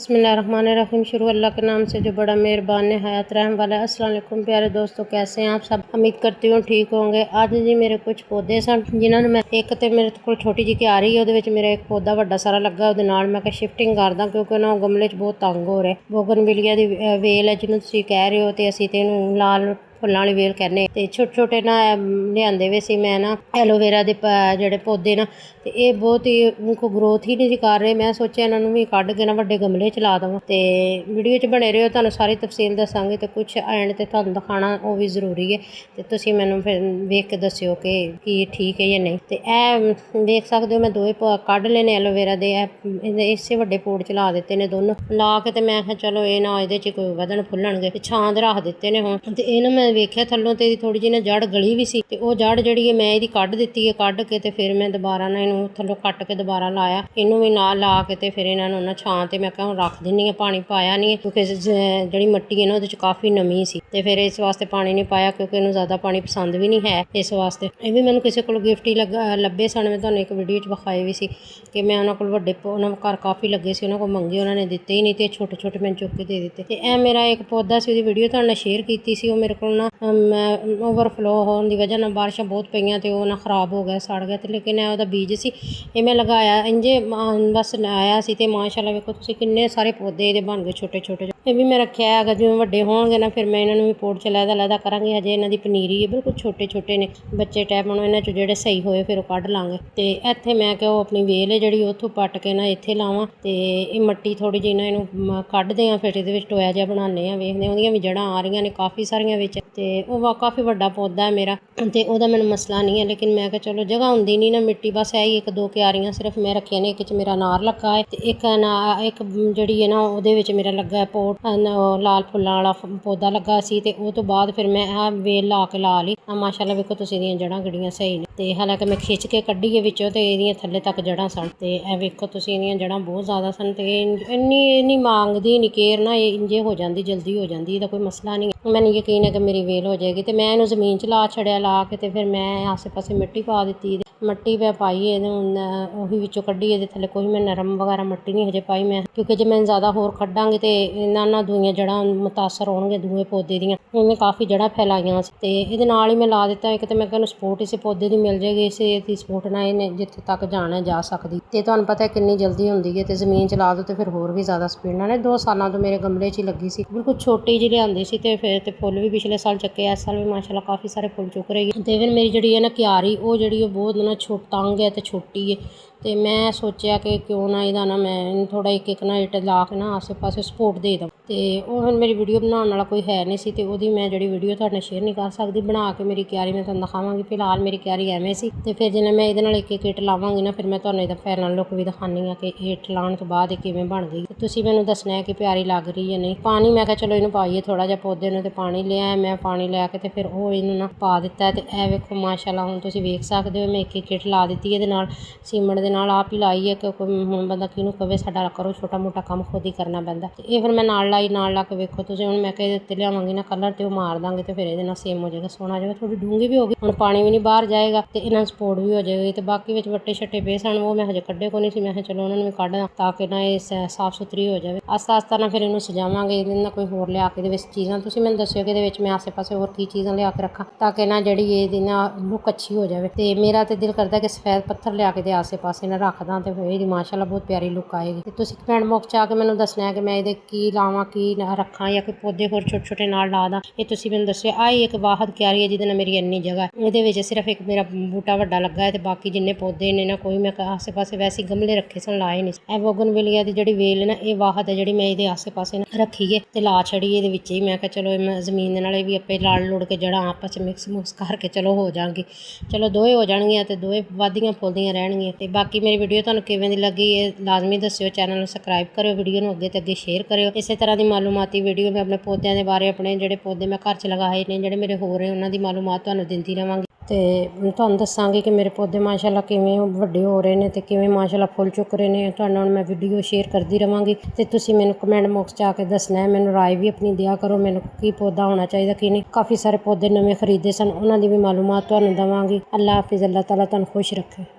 बिस्मिल्लाहिर्रहमानिर्रहीम। शुरू अल्लाह के नाम से जो बड़ा मेहरबान हयात रहम वाला है। अस्सलाम वालेकुम प्यारे दोस्तों, कैसे हैं आप सब? उम्मीद करती हूँ ठीक होंगे। आज जी मेरे कुछ पौधे सन जिन्होंने मैं एक तो मेरे को छोटी जी क्यारी है, ਉਹਦੇ मेरा एक पौधा ਵੱਡਾ सारा लगा, ਉਹਦੇ ਨਾਲ मैं शिफ्टिंग करदा क्योंकि ना गमले च बहुत तंग हो रहा है। बोगनविलिया ਦੀ ਵੇਲ है ਜਿਹਨੂੰ ਤੁਸੀਂ ਕਹਿ ਰਹੇ ਹੋ ਤੇ ਅਸੀਂ ਤੇ ਇਹਨੂੰ ਲਾਲ फुल्लां वाली वेल कहने। तो छोटे छोटे ना लियादे वे सी मैं ना एलोवेरा के जोड़े पौधे ना, तो ये बहुत ही उनको ग्रोथ ही नहीं कर रहे। मैं सोचा इन्हों भी कढ़ के ना वड्डे गमले च ला देवां। तो वीडियो च बने रहो, तुहानूं सारी तफसील दसांगे तो कुछ एंड ते तुहानूं दिखाना वो भी जरूरी है। तो तुसीं मैनूं फिर वेख के दस्सिओ कि ठीक है या नहीं। तो यह देख सकते हो मैं दो कढ़ लेने एलोवेरा दे इसे वड्डे पोट च ला दित्ते ने दोनों ला के। तो मैं चलो ये ना ये कोई वधन फुल्लणगे, छां दे रख दित्ते ने। हुण ते इहनूं मैं वेख्या थल्लों तो थोड़ी जी ना जड़ गली भी सी, ते वो जड़ जिहड़ी है मैं इहदी कढ़ दित्ती है। कढ़ के ते फिर मैं दोबारा ना इहनूं थल्लों कट के दोबारा लाया, इहनूं भी नाल ला के ते फिर इन्हां नूं ना छां ते मैं कहा रख दिन्नी आ। पानी पाया नहीं क्योंकि जिहड़ी मिट्टी है ना उहदे च काफ़ी नमी सी, ते फिर इस वास्ते पानी नहीं पाया क्योंकि इहनूं ज़्यादा पानी पसंद भी नहीं है। इस वास्ते ये भी मैनूं किसी कोलों गिफ्ट ही लभे सन। मैं तुहानूं एक वीडियो च विखाए भी सी कि मैं उन्हां कोल वड्डे उन्हां घर काफ़ी लगे सी, उन्हां कोल मंगे, उन्होंने दित्ते ही नहीं, तो छोटे छोटे मैंने चुक के दे दित्ते। ते मेरा एक पौधा सी, ਉਹਦੀ वीडियो तुहाडे नाल शेयर कीती सी। ਉਹ ਮੇਰੇ ਕੋਲ ना ओवरफ्लो होने की वजह नाल बारिशां बहुत पईयां ते वो ना खराब हो गया, सड़ गया। तो लेकिन ਉਹਦਾ बीज सी ये मैं लगाया इंजे बस आया सी, ते माशाअल्लाह वेखो तुसीं किन्ने सारे पौधे ਇਹਦੇ बन गए छोटे छोटे। ये भी मैं रखा है, अगर जिवें वड्डे होणगे ना फिर मैं इन्हां नूं भी पोट च लैदा करांगी। हजे इन्हां दी पनीरी है, बिल्कुल छोटे छोटे ने बच्चे टाइप। हुण इन्हां चों ਜਿਹੜੇ सही होए फिर कढ़ लांगे। तो ਇੱਥੇ मैं कि अपनी वेल है जिहड़ी ਉੱਥੋਂ पट के ना ਇੱਥੇ लावां ते ਇਹ मिट्टी थोड़ी जी ना ਇਹਨੂੰ ਕੱਢਦੇ ਆ, फिर ਇਹਦੇ ਵਿੱਚ ਟੋਇਆ ਜਿਹਾ ਬਣਾਉਂਦੇ ਆ। ਵੇਖਦੇ ਉਹਦੀਆਂ ਵੀ ਜੜ੍ਹਾਂ ਆ ਰਹੀਆਂ ਨੇ ਕਾफ़ी ਸਾਰੀਆਂ ਵਿੱਚ, ਤੇ ਉਹ ਕਾफ़ी ਵੱਡਾ पौधा है मेरा, तो वह मैंने मसला नहीं है। लेकिन मैं चलो जगह होंगी नहीं ना, मिट्टी बस है ही एक दो क्यारियां सिर्फ मैं रखिया ने। एक मेरा अनार लगा है, तो एक जी है ना वो मेरा लगा है पोट लाल फुल्लां वाला पौधा लगा सी। ते उस तो बाद फिर मैं आ वेल ला के ला ली। माशाअल्लाह वेखो तुसीं इहदियां जड़ां किहड़ियां सही ने। ते हालांकि मैं खिच के कड्ढी है विचों, ते इहदियां थल्ले तक जड़ां सन। ते वेखो तुसीं इहदियां जड़ां बहुत ज़्यादा सन, ते इन्नी मांगदी नहीं केयर ना, इंजे हो जाती जल्दी हो जाती, ਇਹਦਾ कोई मसला नहीं है। मैनूं यकीन है कि मेरी वेल हो जाएगी। तो मैं इन्हूं जमीन च ला छड़िया, ला के ते फिर मैं आसे पासे मिट्टी पा दी। मिट्टी मैं पाई उही विचों कड्ढी, ये थल्ले कोई मैं नरम वगैरह मिट्टी नहीं हजे पाई मैं, क्योंकि जे मैं ज़्यादा होर कड्डांगी तो इन्हां दूइयां जड़ां मुतासर होणगे दूए पौधे दियां। इन्हें काफ़ी जड़ां फैलाइयां सी, ते इहदे नाल ही मैं ला दित्ता। एक तो मैं कहूँ सपोर्ट इस पौधे की मिल जाएगी, इस सपोर्ट नाल इन्हें जिथे तक जाना जा सकती। तो तुहानूं पता है कितनी जल्दी होंदी है, तो जमीन च ला दो तो फिर होर भी ज़्यादा स्पीड नाल। 2 सालों तो मेरे गमले च ही लगी सी, बिल्कुल छोटी जी लिआंदी सी। ते फिर ते फुੱਲ भी पिछले साल चुके, इस साल भी माशाअल्लाह काफ़ी सारे फुੱਲ चुक रही है। तो फिर मेरी जी है ना क्यारी वो जी बहुत ना तंग है तो छोटी है। तो मैं सोचा कि क्यों ना इहदा ना मैं थोड़ा एक ना इट ला के ना आसे पासे सपोर्ट दे दूँ। तो वो फिर मेरी वीडियो बनाने वाला कोई है नहीं सी, तो वो मैं जी वीडियो तुहाडे नाल शेयर नहीं कर सकती। बना के मेरी क्यारी मैं तुहानूं दिखावांगी। फिलहाल मेरी क्यारी एवें सी, तो फिर जिल्लै मैं इहदे नाल एक इट लावांगी ना, फिर मैं तुहानूं इहदा फाइनल लुक भी दिखानी है कि इट लाने तो बाद किवें बन गई। तो तुसीं मैनूं दसना है कि प्यारी लग रही है नहीं। पानी मैं चलो इहनूं पाईए थोड़ा जिहा पौधे नूं, ते पानी लिया मैं, पानी लैके ते फिर वो इहनूं ना पा दित्ता है। तो यह वेखो माशाअल्लाह हुण तुसीं वेख सकदे हो, मैं एक इट ला दित्ती इहदे नाल, सीमेंट दे नाल आप ही लाई है, क्योंकि हुण बंदा किहनूं कवे साडा करो, छोटा मोटा काम खुद ही करना पैंदा। ते ये फिर मैं नाल ला के वेखो तुसीं। हुण मैं इहदे उत्ते लिआवांगी ना कलर, ते वो मार दांगे, तो फिर इहदे नाल सेम हो जाएगा, सोहना हो जाएगा। थोड़ी डूंगी भी होगी, हुण पानी भी नहीं बाहर जाएगा, तो इन्हां सपोर्ट भी हो जाएगी। तो बाकी विच वट्टे छट्टे पे सन, वो मैं हजे कड्ढे को नहीं सी। मैं चलो उन्होंने भी कढ़ ताकि ना ये साफ सुथरी हो जाए। आस्ता आस्ता ना फिर इन्हूं सजावांगे, इहदे नाल कोई होर लिआ के इहदे विच चीज़ां तुसीं मैनूं दस्सिओ कि इहदे विच मैं आसे पासे होर की चीज़ां लिआ के रखां ताकि ना जिहड़ी इहदी ना लुक अच्छी हो जाए। तो मेरा तो दिल करदा कि सफेद पत्थर लिआ के आसे पासे ना रख दा, तो फिर माशाअल्लाह बहुत प्यारी लुक आएगी। तो तुसीं कमेंट बॉक्स च आके मैनूं दसना है कि मैं इहदे की लावां, की रखां, या कोई पौधे होर छोटे छोटे नाल ला दा। ये तुसीं मैनूं दस्सिओ। आई एक वाहद क्यारी है जिहदे नाल मेरी इन्नी जगह है, इहदे विच सिर्फ एक मेरा बूटा वड्डा लगा है, तो बाकी जिन्ने पौधे ने ना कोई मैं आसे पासे वैसे गमले रखे सन, लाए नहीं। ए बोगनविलिया दी जिहड़ी वेल है ना, ये वाहद है जिहड़ी मैं इहदे आसे पासे ना रखी है, तो ला छड़ी इहदे विच ही। मैं चलो जमीन दे नाल भी आपे लड़ लुड़ के जड़ां आपस च मिक्स मुक्स करके चलो हो जाएगी। चलो दोए हो जाणगियां, तो दोए वधियां फुलदियां रहणगियां। तो बाकी मेरी वीडियो तुहानूं किवें दी लगी है लाजमी दस्सिओ। चैनल नूं सबसक्राइब करिओ, वीडियो नूं अगे ते अगे शेयर करिओ। इस तरह की मालूमाती वीडियो मैं अपने पौधों के बारे, अपने जिहड़े पौधे मैं घर च लगाए ने, जिहड़े मेरे होर हैं उन्हां दी मालूमात तुहानूं दिंदी रहांगी। तो तुहानूं दस्सांगी कि मेरे पौधे माशाअल्लाह किवें वड्डे हो रहे हैं, तो किवें माशाअल्लाह फुੱਲ चुक रहे हैं। तुहानूं मैं वीडियो शेयर करती रहांगी। तो तुसीं मैनूं कमेंट बॉक्स च आके दसना है, मैनूं राय भी अपनी दिया करो, मैनूं की पौधा होना चाहिए कि नहीं। काफ़ी सारे पौधे नਵੇਂ खरीदे सन, उन्हां दी भी मालूमात तुहानूं देवांगी। अल्लाह हाफिज़, अल्लाह ताला तुहानूं खुश रखे।